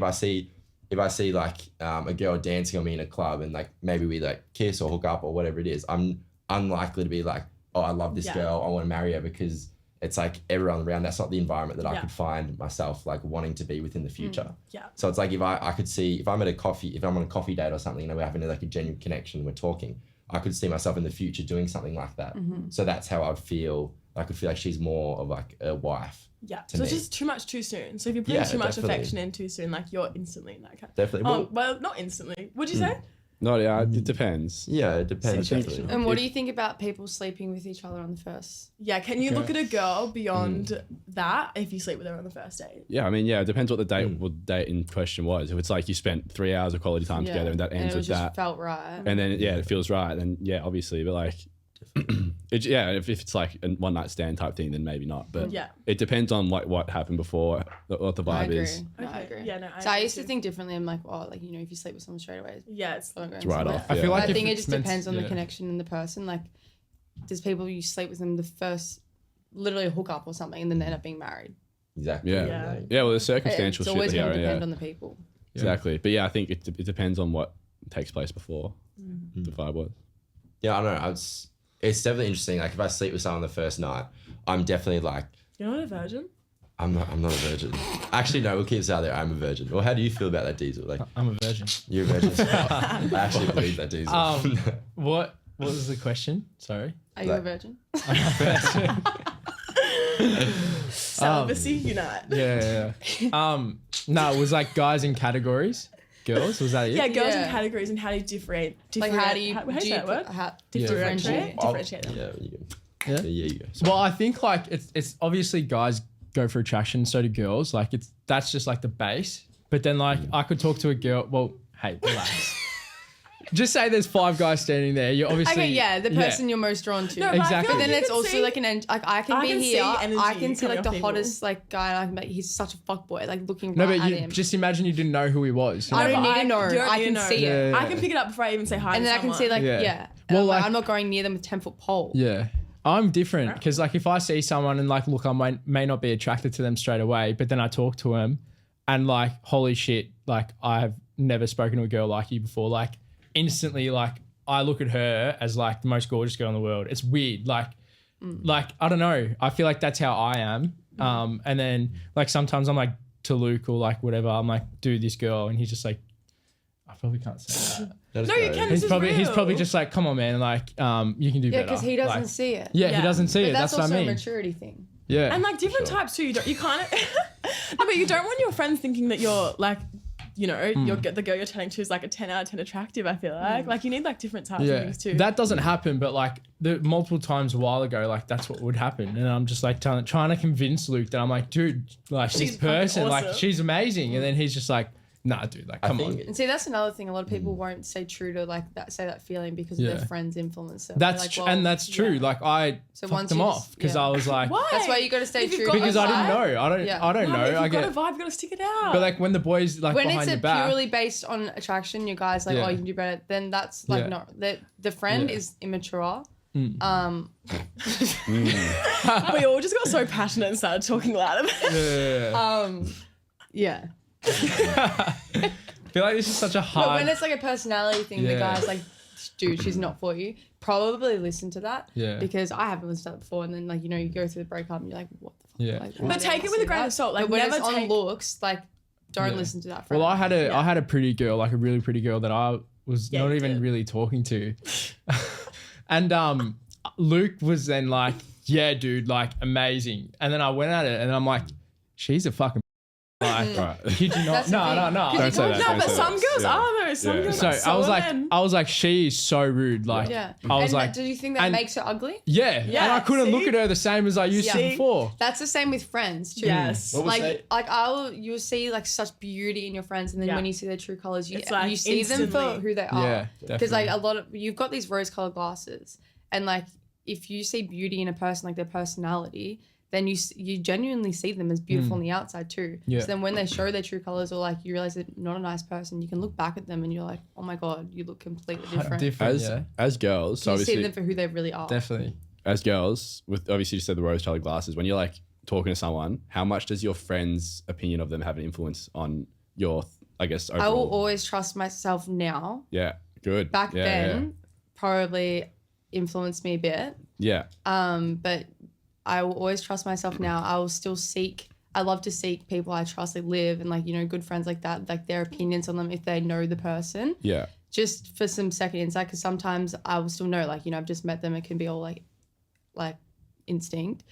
if I see like a girl dancing on me in a club and like maybe we like kiss or hook up or whatever it is, I'm unlikely to be like, oh, I love this Yeah. girl, I want to marry her, because it's like everyone around. That's not the environment that I Yeah. could find myself like wanting to be within the future. Yeah. So it's like if I could see if I'm on a coffee date or something, we're having like a genuine connection, we're talking, I could see myself in the future doing something like that. So that's how I'd feel. I could feel like she's more of like a wife. Yeah. To So it's me. just too much too soon. So if you put Yeah, too much definitely. affection in too soon, like you're instantly in that kind. Definitely. Well, not instantly. Would you say? No, yeah, it depends. Yeah, it depends. Situation. Definitely. And what do you think about people sleeping with each other on the first? Yeah. Can you Okay. look at a girl beyond that if you sleep with her on the first date? Yeah, I mean, yeah, it depends what the date in question was. If it's like you spent 3 hours of quality time together and that ends it with just that, felt right. and then it feels right, then yeah, obviously, but like, if it's like a one night stand type thing, then maybe not. But Yeah. it depends on like what happened before, what the I vibe agree. is. No, I agree. Yeah. No. So I agree used to too. think differently. I'm like, oh, like if you sleep with someone straight away, Yeah. It's don't go It's right somewhere. off. I feel Yeah. like I if think it it's just meant- depends on the yeah. connection and the person. Like, there's people you sleep with them the first, literally a hook up or something, and then they end up being married. Exactly. Yeah. Yeah. Yeah, well, there's circumstantial It's shit always here. going to depend Yeah, on the people. exactly. But yeah, I think it depends on what takes place before the vibe was. Yeah, I don't know. It's definitely interesting. Like if I sleep with someone the first night, I'm definitely like, You're not a virgin. I'm not a virgin. Actually, no, we'll keep this out there. I'm a virgin. Well, how do you feel about that, Diezel? Like I'm a virgin. you're a virgin. I actually believe that, Diezel. What was the question? Sorry. Are you a Like- virgin? Celibacy unite. Yeah. No, it was like guys in categories. Girls, was that it? Yeah, girls in Yeah. categories and how do you differentiate? Like, how do you how do you say that word? differentiate? Differentiate them. Yeah, you go. Yeah. Yeah, you go. Well, I think like it's obviously guys go for attraction, so do girls. Like that's just like the base. But then like I could talk to a girl. Well, hey, relax. Just say there's 5 guys standing there. You're obviously Okay, yeah, the person you're most drawn to. No, but I Exactly. feel But then you it's can also see- like I can I be can here. see energy I can see coming like the off people. hottest like guy. And I can be like, he's such a fuckboy. Like looking No, right but at you him. just imagine you didn't know who he was. I No, don't but need to know. you don't I need can to know. see it. Yeah. I can pick it up before I even say hi. And to then I can see someone. like Yeah. Well, Well, like- I'm not going near them with 10-foot pole. Yeah. I'm different because like if I see someone and like look, I may not be attracted to them straight away, but then I talk to them and like holy shit, like I've never spoken to a girl like you before. Like instantly, like I look at her as like the most gorgeous girl in the world. It's weird, like I don't know. I feel like that's how I am. And then like sometimes I'm like to Luke or like whatever. I'm like, dude, this girl, and he's just like, I probably can't say that. That is No, you great. can. He's This is probably real. just like, come on, man, like you can do Yeah, better. because he doesn't Like, see it. Yeah, he Yeah. doesn't see But it. that's That's what also I a mean. maturity thing. Yeah. And like different types too. You can't. No, but you don't want your friends thinking that you're like, you know, the girl you're turning to is like a 10 out of 10 attractive. I feel like you need like different types of Yeah, things too. that doesn't happen, but like the multiple times a while ago, like that's what would happen, and I'm just like trying to convince Luke that I'm like, dude, like She's this person, fucking like awesome. she's amazing, and then he's just like, nah, dude, like I come on. think And see, that's another thing. A lot of people won't stay true to like that, say that feeling because of Yeah. their friends' influence. them. That's Like, tr- well, and that's true. yeah. Like I So fucked once them you off just- because yeah. I was like, Why? That's why you got to stay If you've true. got because I didn't vibe. know. I don't. Yeah. I don't No, but know. if you've I got get. a vibe, you gotta stick it out. But like when the boys like when behind it's your a back, purely based on attraction, your guy's like, Yeah. oh, you can do better. Then that's like Yeah. not the friend Yeah. is immature. we all just got so passionate and started talking loud about it. yeah. Yeah. I feel like this is such a But hard. when it's like a personality thing, the Yeah. guy's like, dude, she's not for you. probably listen to that. Yeah. Because I haven't listened to that before, and then like you go through the breakup and you're like, what the fuck? Yeah. Like, But take it with a grain of salt. Like but when never it's on take. looks, like don't Yeah. listen to that. Friend. Well, I had a pretty girl, like a really pretty girl that I was Yeah, not you even did. really talking to. And Luke was then like, yeah, dude, like amazing. And then I went at it and I'm like, she's a fucking like, Right. kid you not? That's the thing. No. Don't say that. No, don't but say some that. girls Yeah. are though. Some Yeah. girls So are so I was like, she is so rude. Like, Yeah. I was and like, do you think that and- makes her ugly? yeah. Yeah, And I couldn't see? look at her the same as I used to See? before. That's the same with friends too. Yes. What was Like that? you'll see like such beauty in your friends, and then Yeah. when you see their true colors, you It's like you see them for instantly. who they are. Yeah, Because like definitely. a lot of you've got these rose-colored glasses, and like if you see beauty in a person, like their personality, then you genuinely see them as beautiful on the outside too. Yeah. So then when they show their true colors, or like you realize they're not a nice person, you can look back at them and you're like, oh my god, you look completely different. Yeah, As girls, so You see obviously them for who they really are. definitely. as girls, with obviously you said the rose-colored glasses, when you're like talking to someone, how much does your friend's opinion of them have an influence on your, I guess, overall? I will always trust myself now. Yeah, good. Back Yeah, then, probably influenced me a bit. Yeah. But I will always trust myself now. I will still I love to seek people I trust, like Liv and like, good friends like that, like their opinions on them if they know the person, Yeah. just for some second insight. Because sometimes I will still know, like, I've just met them. It can be all like instinct.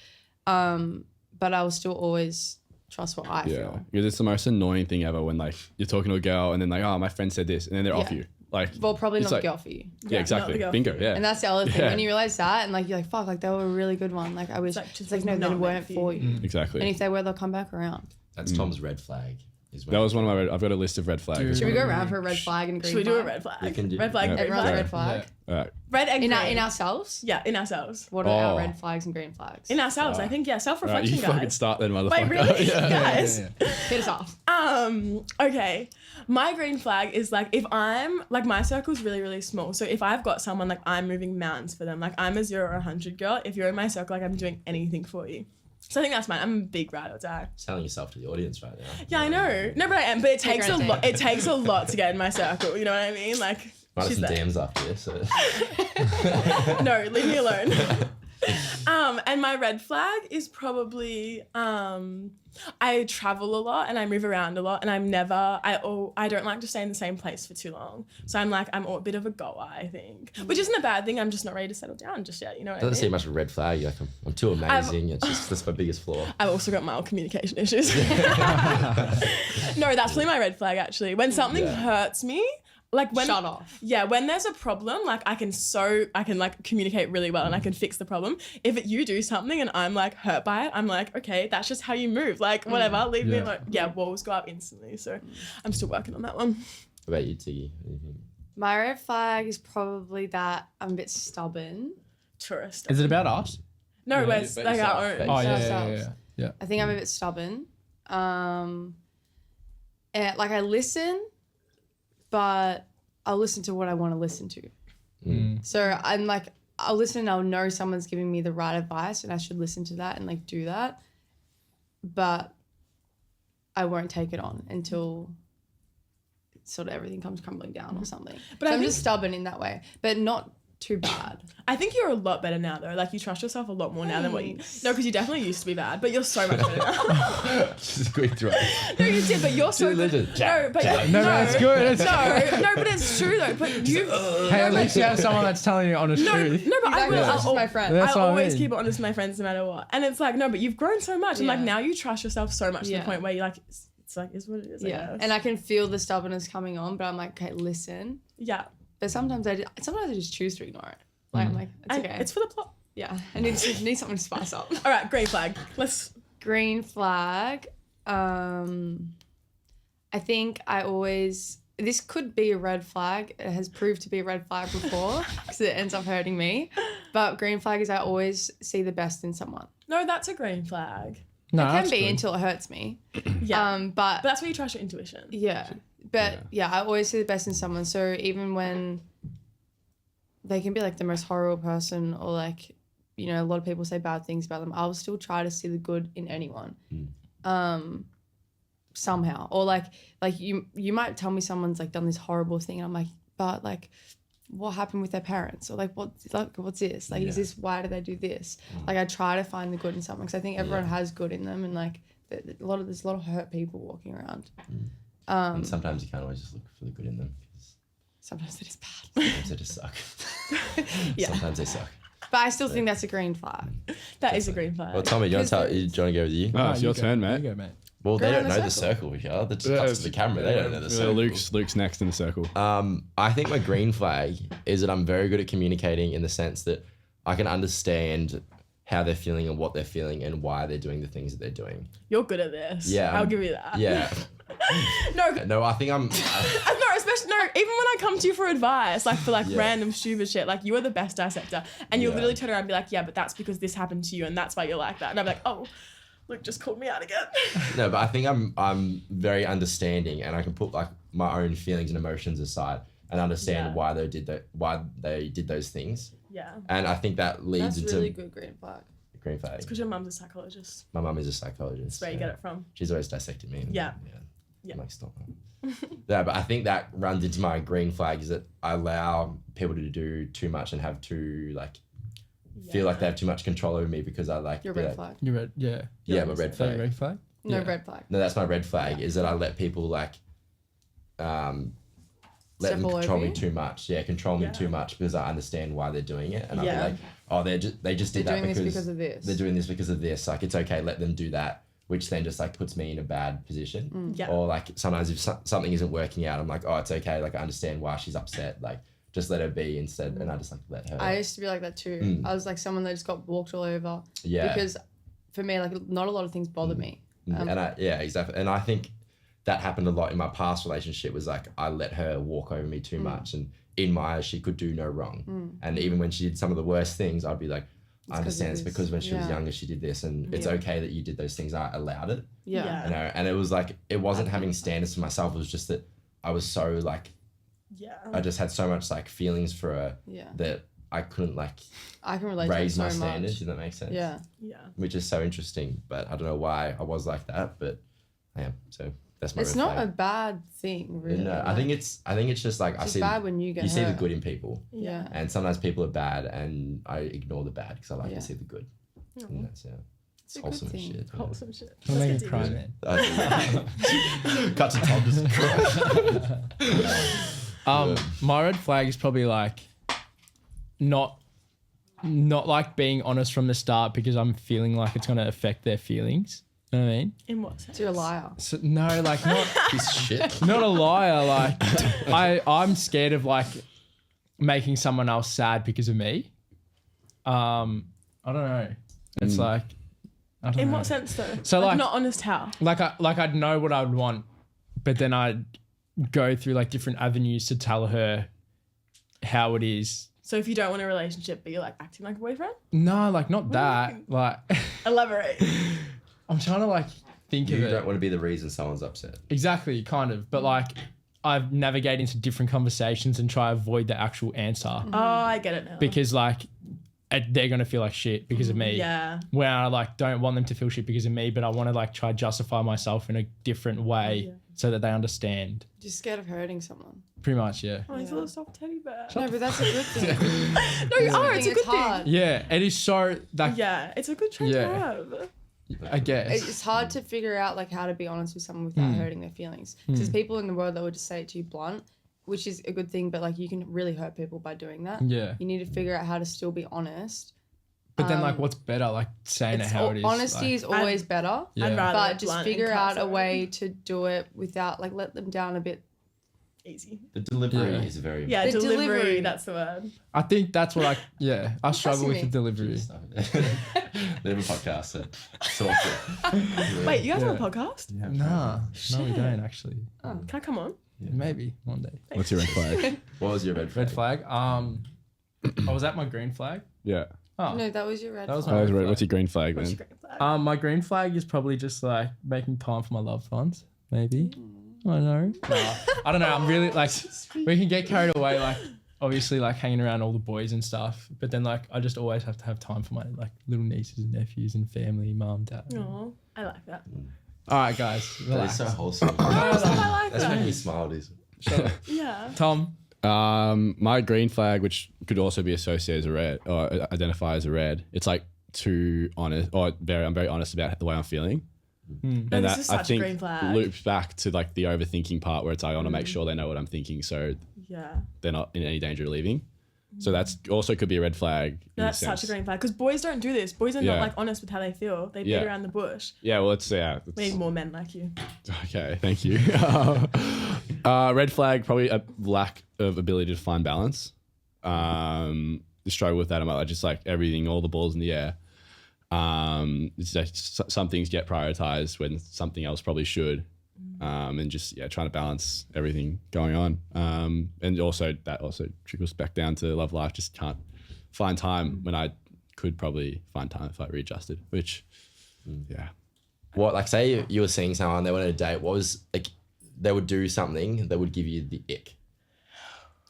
But I will still always trust what I Yeah. feel. Because it's the most annoying thing ever when like you're talking to a girl and then like, oh, my friend said this, and then they're off Yeah. you. Like, Well, probably it's not like- the girl for you. yeah, Yeah, exactly. not the girl. Bingo. Yeah. And that's the other thing. Yeah. When you realize that and like you're like, fuck, like they were a really good one. Like I wish It's like, just it's like was no, they not meant weren't for for you. you. Exactly. And if they were, they'll come back around. That's Tom's red flag. Is That was one of my. I've got a list of red flags. Dude. Should we go around for a red flag and a green Should we do a flag? red flag? You can do- red flag, Yeah. green Everyone's flag. red flag. All right. Red and In green. ourselves? Yeah, in ourselves. What are our Oh. red flags and green flags? In ourselves, I think, yeah, All right. self-reflection, You fucking guys. start then, motherfucker. Wait, really? yeah. Guys. Hit us off. Okay. My green flag is like if I'm like my circle's really, really small. So if I've got someone like I'm moving mountains for them, like I'm a 0 or 100 girl. If you're in my circle, like I'm doing anything for you. So I think that's mine. I'm a big ride or die. Selling yourself to the audience right now. Yeah, I know. No, but I am. But it takes a your own lot. thing. It takes a lot to get in my circle. You know what I mean? Like Might have she's some there. DMs after this. So. No, leave me alone. And my red flag is probably I travel a lot and I move around a lot and I don't like to stay in the same place for too long. So I'm a bit of a goer, I think, which isn't a bad thing. I'm just not ready to settle down just yet. You know what I Doesn't mean? seem much of a red flag. You're like, I'm too amazing. That's my biggest flaw. I've also got mild communication issues. No, that's probably my red flag actually. When something hurts me, like when Shut off. Yeah, when there's a problem, like I can like communicate really well and I can fix the problem. If you do something and I'm like hurt by it, I'm like, okay, that's just how you move. Like whatever, leave me Yeah. alone. Yeah, walls go up instantly. So I'm still working on that one. What about you, Tiggy? What do you think? My red flag is probably that I'm a bit stubborn. Tourist. Is it about us? No, Yeah, it's but like yourself. our own. But Oh yeah, ourselves. yeah. I think I'm a bit stubborn. And like I listen, but I'll listen to what I want to listen to. So I'm like, I'll listen and I'll know someone's giving me the right advice and I should listen to that and like do that. But I won't take it on until sort of everything comes crumbling down or something. But So I I'm think- just stubborn in that way, but not too bad. I think you're a lot better now though. Like you trust yourself a lot more now than what you. No, because you definitely used to be bad, but you're so much better now. Just a quick throw. No, you did, but you're so Dude, good. listen. No, but No, that's good. No, but it's true though. But you. Hey, at least you have someone that's telling you honest No, truth. no, but I Exactly. will. That's just my friend. That's I what I always mean. keep it honest with my friends no matter what. And it's like, no, but you've grown so much. And like Yeah. now you trust yourself so much to Yeah. the point where you're like, it's like, is what it is. I Yeah. guess. And I can feel the stubbornness coming on, but I'm like, okay, listen. Yeah. But sometimes I just choose to ignore it. Like I'm like, it's And okay. it's for the plot. Yeah. I need something to spice up. All right, green flag. Let's. Green flag. I think this could be a red flag. It has proved to be a red flag before because it ends up hurting me. But green flag is I always see the best in someone. No, that's a green flag. No, It can that's be good. until it hurts me. Yeah. But But that's where you trust your intuition. yeah. But yeah, I always see the best in someone. So even when they can be like the most horrible person or like, a lot of people say bad things about them, I'll still try to see the good in anyone. Somehow. Or like you might tell me someone's like done this horrible thing and I'm like, but like what happened with their parents, or like what's this, like is this, why do they do this? Like I try to find the good in someone, because I think everyone has good in them, and like there's a lot of hurt people walking around. And sometimes you can't always just look for the good in them, because sometimes it is bad. sometimes they just suck. Sometimes they suck. But I still think that's a green flag. That is a green flag. Well, Tommy, do you want to go with you? Oh, it's your turn, mate. You go, mate. Well, they Go don't around know the the circle here. They're just up to the camera. They don't know the circle. Luke's next in the circle. I think my green flag is that I'm very good at communicating, in the sense that I can understand how they're feeling and what they're feeling and why they're doing the things that they're doing. You're good at this. Yeah. I'll give you that. Yeah. No, I think I'm... Even when I come to you for advice, like for random stupid shit, like you are the best dissector, and you'll literally turn around and be like, yeah, but that's because this happened to you and that's why you're like that. And I'm like, oh, Luke just called me out again. No, but I think I'm very understanding, and I can put like my own feelings and emotions aside and understand why they did those things. Yeah. And I think that leads That's into really good green flag. green flag. It's because your mum's a psychologist. My mum is a psychologist. That's where you get it from. She's always dissected me. Yeah. I'm like, stop. Yeah, but I think that runs into my green flag, is that I allow people to do too much and have too feel like they have too much control over me, because I like Your red flag. You red, yeah. Yeah, my red Is that flag. your red flag? No, Yeah. red flag. No, that's my red flag, is that I let people let Step them all control over me you? too much. Yeah, control me too much, because I understand why they're doing it, and I'll be like, oh, they just did They're that doing this because of this. They're doing this because of this. Like, it's okay, let them do that, which then just like puts me in a bad position. Yeah. Or like sometimes if something isn't working out, I'm like, oh, it's okay. Like I understand why she's upset. Like just let her be instead, and I just like let her. I used to be like that too. I was like someone that just got walked all over. Yeah. Because for me, like not a lot of things bother me. Exactly. And I think that happened a lot in my past relationship, was like I let her walk over me too much, and in my eyes she could do no wrong. And even when she did some of the worst things, I'd be like, I understand it's because when she was younger she did this, and it's okay that you did those things. I allowed it. Yeah. You know, and it was like, it wasn't having standards for myself. It was just that I was so like, I just had so much like feelings for her that I couldn't like I can relate raise to my that so standards. much. Does that make sense? Yeah. Yeah. Which is so interesting, but I don't know why I was like that, but I am. So that's my. It's red not flag. a bad thing, really. No, I think it's just like it's bad when you get hurt. see the good in people, Yeah. and sometimes people are bad, and I ignore the bad because I like to see the good. Oh. And that's It's a wholesome good as thing. shit. Yeah. Wholesome shit. I'm Let's making get to cry, you. man. Cut to Tom just cry. My red flag is probably like not like being honest from the start, because I'm feeling like it's gonna affect their feelings. You know what I mean? In what sense? So you're a liar. So, no, like not Piece of shit. not a liar. Like I'm scared of like making someone else sad because of me. I don't know. It's like, I don't In know. what sense though? So, like- not honest how? Like I'd know what I would want, but then I'd go through like different avenues to tell her how it is. So if you don't want a relationship, but you're like acting like a boyfriend? No, like not that. Like Elaborate. I'm trying to like think of You it. don't want to be the reason someone's upset. Exactly, kind of. But like I've navigated into different conversations and try to avoid the actual answer Oh, I get it now. because like they're gonna feel like shit because of me. Yeah. Where I like don't want them to feel shit because of me, but I want to like try justify myself in a different way so that they understand. Just scared of hurting someone. Pretty much, yeah. Oh, he's a little soft teddy bear. No, but that's a good thing. No, you are. It's a good thing. hard. Yeah, it is so like Yeah, it's a good trait to Yeah. have. I guess. It's hard to figure out like how to be honest with someone without hurting their feelings. Because there's people in the world that would just say it to you blunt, which is a good thing, but like you can really hurt people by doing that. Yeah. You need to figure out how to still be honest. But then like what's better? Like saying it how it is. Honesty is always better. Yeah. I'd rather But it just blunt figure and out a cuss way to do it without like let them down a bit. easy. The delivery Yeah. is very Yeah, The delivery, delivery. that's the word. I think that's what I struggle with me. the delivery. They have a podcast, so sort it. Wait, you guys have a podcast? Nah, no, we Shit. don't actually. Can I come on? Maybe one day. What's your red flag? What was your red flag? Red flag. I was at my green flag. Yeah. Oh, No, that was your red That was flag. my- Oh, right. What's your green flag What's then? your green flag? my green flag is probably just like making time for my loved ones. Maybe. I don't know. Nah, I don't know. I'm really like we can get carried away like obviously like hanging around all the boys and stuff, but then like I just always have to have time for my like little nieces and nephews and family, mum, dad. Aw, I like that. All right, guys. That is Relax. so wholesome. I like That's that. making me smile, Diezel. Yeah. Tom. My green flag, which could also be associated as a red or identify as a red, it's like too honest or I'm very honest about the way I'm feeling. And This that is I such a think green flag. loops back to like the overthinking part where it's like, I want to make sure they know what I'm thinking so Yeah. they're not in any danger of leaving. So that's also could be a red flag. That's such a green flag because boys don't do this. Boys are not Yeah. like honest with how they feel. They beat Yeah. around the bush. Yeah, well, We need more men like you. okay. Thank you. Red flag, probably a lack of ability to find balance. The struggle with that, I just like everything, all the balls in the air. It's like some things get prioritized when something else probably should. And just trying to balance everything going on. And also that also trickles back down to love life. Just can't find time when I could probably find time if I readjusted. Which, What, like, say you were seeing someone, they went on a date. What was like, they would do something that would give you the ick?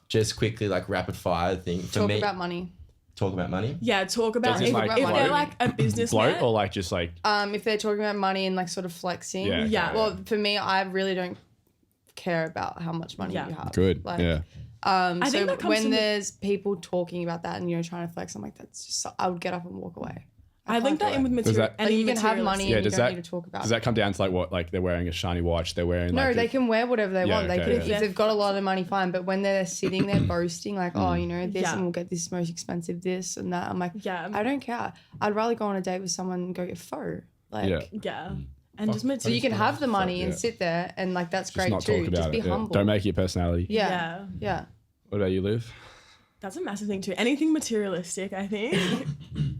Just quickly, like rapid fire thing. For Talk me, about money. talk about money. Yeah, talk about Does if, it, like, if they're float? like a business float or like just like If they're talking about money and like sort of flexing. Yeah, okay. Yeah. Well, for me, I really don't care about how much money Yeah. you have. good. Like, Yeah. I So think that comes when from the- there's people talking about that and you're trying to flex, I'm like, that's just, I would get up and walk away. I link that in with Does material. that- Like, you can have money Yeah, and you does don't that need to talk about does it. that come down to like what, like they're wearing a shiny watch, they're wearing No, like they can wear whatever they Yeah, want. They okay, can, yeah. if they've got a lot of money, fine. But when they're sitting there boasting, like, oh, you know, this Yeah. and we'll get this most expensive, this and that. I'm like, Yeah. I don't care. I'd rather go on a date with someone and go get pho. Like, Yeah. Yeah. And just so material. you can have the money and yeah. sit there and like that's just great not too. talk about Just be it. Yeah. humble. Don't make it your personality. Yeah. Yeah. What about you, Liv? That's a massive thing too. Anything materialistic, I think.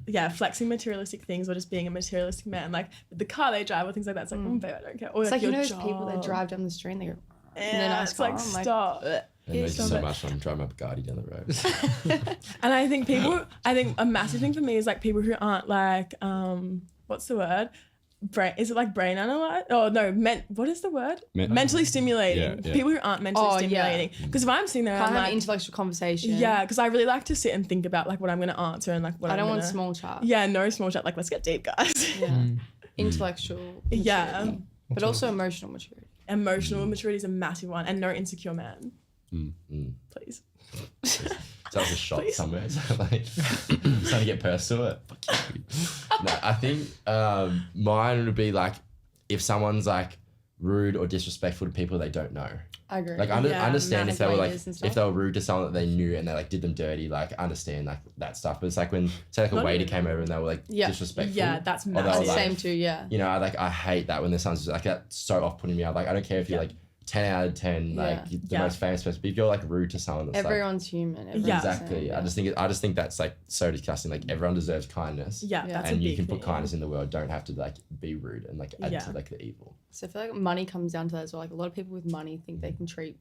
Yeah, flexing materialistic things or just being a materialistic man. Like the car they drive or things like that. It's like, babe, I don't care. Or It's like, your you know those job. people that drive down the street and they go, Yeah, in a nice it's like, car. I'm like, stop. It makes you stop so it. much fun driving my Bugatti down the road. And I think a massive thing for me is like people who aren't like, what's the word? Is it like brain analyzed? Oh no, what is the word? Mentally stimulating. Yeah, yeah. People who aren't mentally Oh, yeah. stimulating. Because if I'm sitting there, can't I'm have like, an intellectual conversation. yeah, because I really like to sit and think about like what I'm gonna answer and like what I don't I'm want gonna, small chat. Yeah, no small chat. Like let's get deep, guys. Yeah. Intellectual. Maturity. Yeah. But also emotional maturity. Emotional maturity is a massive one, and no insecure man. Please. That was a shot somewhere. So like, trying to get personal. Fuck you. No, I think mine would be like if someone's like rude or disrespectful to people they don't know. I agree. Like Yeah, understand if they were like manipulators and stuff. if they were rude to someone that they knew and they like did them dirty, like understand like that stuff. But it's like when say like a Not waiter even- came over and they were like Yeah. disrespectful. Yeah, that's or they were, massive. like, Same too, yeah. You know, I hate that when there's someone's like that's so off putting me out. Like I don't care if you're like 10 out of 10, like Yeah. the most famous person, but if you're like rude to someone that's like Everyone's human. Everyone's Yeah. the exactly. same, I just think that's like so disgusting. Like everyone deserves kindness. Yeah, Yeah. that's And a big you can put thing. kindness in the world. Don't have to like be rude and like add Yeah. to like the evil. So I feel like money comes down to that as well. Like a lot of people with money think they can treat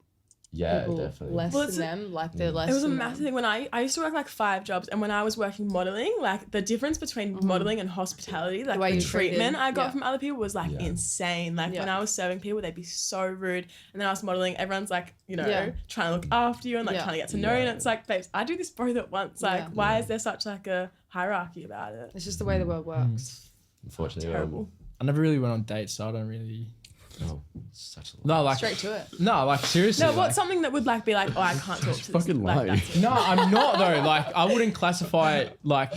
Yeah, people definitely. less Well, than it's them, like they're less. It was a than massive them. thing when I used to work like 5 jobs, and when I was working modeling, like the difference between modeling and hospitality, like way the you're treatment treated, I got yeah. from other people was like Yeah. insane. Like when Yeah. I was serving people, they'd be so rude, and then I was modeling, everyone's like, you know, Yeah. trying to look after you and like Yeah. trying to get to know you, and it's like, babes, I do this both at once. Like, Yeah. why is there such like a hierarchy about it? It's just the way the world works. Unfortunately, Terrible. I never really went on dates, so I don't really. Oh, such a lot. No, like Straight to it. no, like seriously. No, like, what's something that would like be like, oh, I can't talk to this. Fucking like, lying. that's it. No, I'm not though. Like I wouldn't classify it like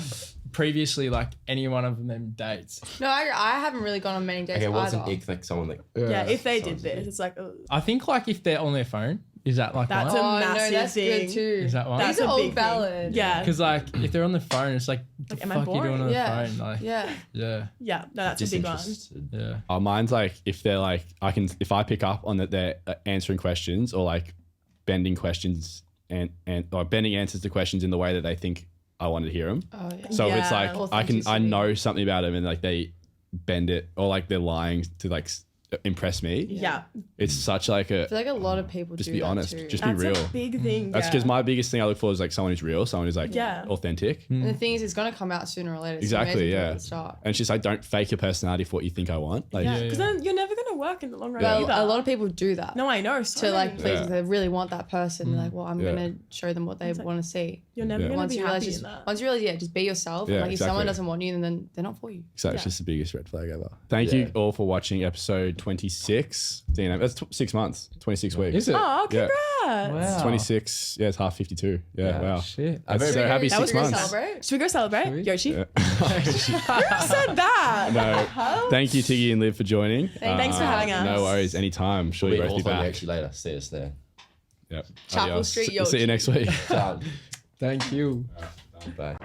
previously like any one of them dates. No, I haven't really gone on many dates Okay, what's an either. ick like someone like Yeah, if they sounds did this, good. it's like, oh, I think like if they're on their phone, is that like That's one? a Oh no, massive that's thing. good too. Is that one? that's These are a all big thing. valid. Yeah, Because like if they're on the phone, it's like the Like, am I fuck you doing boring? on the Yeah. phone? Like Yeah. yeah, yeah, no, that's a big one. disinterested. yeah. Mine's like if they're like if I pick up on that they're answering questions or like bending questions and or bending answers to questions in the way that they think I wanted to hear them. Oh yeah. So it's Yeah. like I Authenticity. know something about them and like they bend it or like they're lying to like impress me. Yeah, It's such like I feel like a lot of people just do be that honest, too. just be that's real. a big thing. That's yeah. because my biggest thing I look for is like someone who's real, someone who's like Yeah. authentic. And the thing is, it's gonna come out sooner or later. So Exactly, you may as well do it yeah. at the start. And it's just like don't fake your personality for what you think I want. Like Yeah, Yeah, because yeah. then you're never gonna work in the long run Well, either. a lot of people do that. No, I know. To So like please, Yeah. if they really want that person. They're like, well, I'm Yeah. gonna show them what they like- want to see. you're never Yeah. gonna Once be you realize, happy just in that. once you realize, yeah, just be yourself. Yeah, And like if someone exactly. doesn't want you, then they're not for you. So it's Yeah. just the biggest red flag ever. Thank Yeah. you all for watching episode 26. DNM. That's 6 months, 26 weeks. Is it? Oh, Yeah. congrats! Congrats. 26. Yeah, it's half 52. Yeah, wow. Shit. I'm so happy That was 6 months. Celebrate. Should we go celebrate? Should we? Yoshi? Yeah. Who said that? No. Thank you, Tiggi and Liv, for joining. Thanks for having us. No worries. Anytime. Sure, We'll you'll both be Hawthorne back. actually later. See us there. Yep. Chapel Adios. Street, See you Yoshi. next week. Ciao. Thank you. Bye.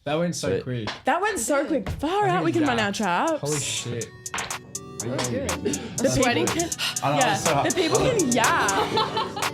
That went so Sweet. quick. That went so quick. Far out, we can run our traps. Holy shit. That was good. The Sweating. people can, I know, yeah, it's so hard. the people can, yeah.